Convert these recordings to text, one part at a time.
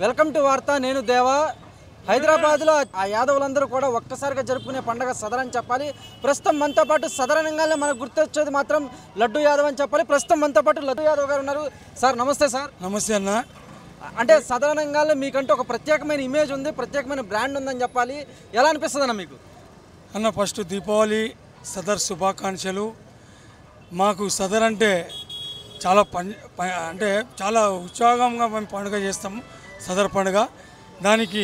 Welcome to వార్త. నేను దేవా. హైదరాబాద్లో ఆ యాదవులందరూ కూడా ఒక్కసారిగా జరుపుకునే పండుగ సదర్ అని చెప్పాలి. ప్రస్తుతం మనతో పాటు సదరనంగానే మనకు గుర్తొచ్చేది మాత్రం లడ్డు యాదవ్ అని చెప్పాలి. ప్రస్తుతం మనతో పాటు లడ్డు యాదవ్ గారు ఉన్నారు. సార్ నమస్తే. సార్ నమస్తే అన్న. అంటే సదరనంగాల్లో మీకంటే ఒక ప్రత్యేకమైన ఇమేజ్ ఉంది, ప్రత్యేకమైన బ్రాండ్ ఉందని చెప్పాలి. ఎలా అనిపిస్తుంది అన్న మీకు? అన్న ఫస్ట్ దీపావళి సదర్ శుభాకాంక్షలు. మాకు సదర్ అంటే చాలా అంటే చాలా ఉత్సాహంగా మేము పండుగ చేస్తాము. సదర్ పండుగ దానికి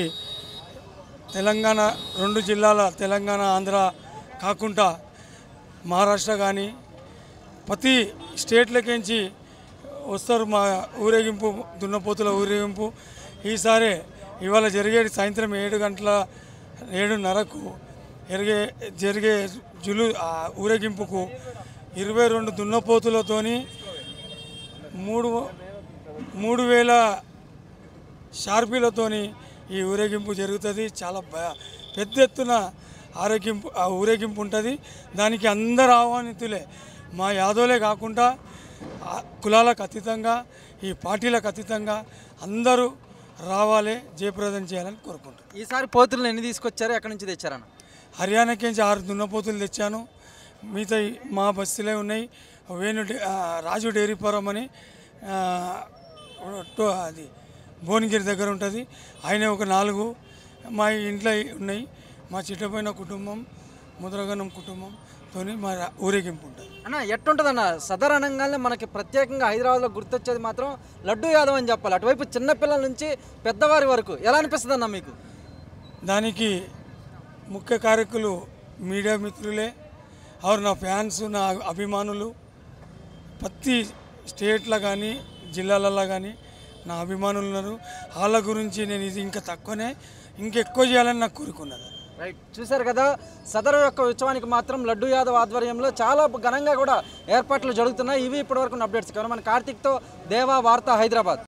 తెలంగాణ 2 జిల్లాల తెలంగాణ ఆంధ్ర కాకుండా మహారాష్ట్ర కానీ ప్రతి స్టేట్లకించి వస్తారు. మా ఊరేగింపు దున్నపోతుల ఊరేగింపు ఈసారి ఇవాళ జరిగేది సాయంత్రం 7:30కు జరిగే ఊరేగింపుకు 22 దున్నపోతులతోని 3,000 షార్పీలతోని ఈ ఊరేగింపు జరుగుతుంది. చాలా పెద్ద ఎత్తున ఊరేగింపు ఉంటుంది. దానికి అందరు ఆహ్వానితులే, మా యాదవులే కాకుండా కులాలకు అతీతంగా ఈ పార్టీలకు అతీతంగా అందరూ రావాలి, జయప్రదం చేయాలని కోరుకుంటాను. ఈసారి పోతులను ఎన్ని తీసుకొచ్చారు, ఎక్కడి నుంచి తెచ్చారన్న? హర్యానాకి 6 దున్నపోతులు తెచ్చాను. మిగతా మా బస్తీలే ఉన్నాయి. రాజు డైరీ ఫారం అని అది భువనగిరి దగ్గర ఉంటుంది. ఆయన ఒక 4 మా ఇంట్లో ఉన్నాయి. మా చిట్టపోయిన కుటుంబం, ముద్రగనం కుటుంబంతో మా ఊరేగింపు ఉంటుంది. అన్న ఎట్టుంటుందన్న సదర్ అనగానే మనకి ప్రత్యేకంగా హైదరాబాద్లో గుర్తొచ్చేది మాత్రం లడ్డు యాదవ్ అని చెప్పాలి. అటువైపు చిన్నపిల్లల నుంచి పెద్దవారి వరకు ఎలా అనిపిస్తుంది అన్న మీకు? దానికి ముఖ్య కారకులు మీడియా మిత్రులే, అవరు నా ఫ్యాన్స్, నా అభిమానులు. ప్రతి స్టేట్లో కానీ జిల్లాలలో కానీ నా అభిమానులు ఉన్నారు. వాళ్ళ గురించి నేను ఇది ఇంకా తక్కువనే ఇంకెక్కువ చేయాలని నాకు కోరుకున్నది. రైట్, చూశారు కదా. సదర్ యొక్క ఉత్సవానికి మాత్రం లడ్డు యాదవ్ ఆధ్వర్యంలో చాలా ఘనంగా కూడా ఏర్పాట్లు జరుగుతున్నాయి. ఇవి ఇప్పటివరకు అప్డేట్స్. మన కార్తీక్తో దేవా, వార్త, హైదరాబాద్.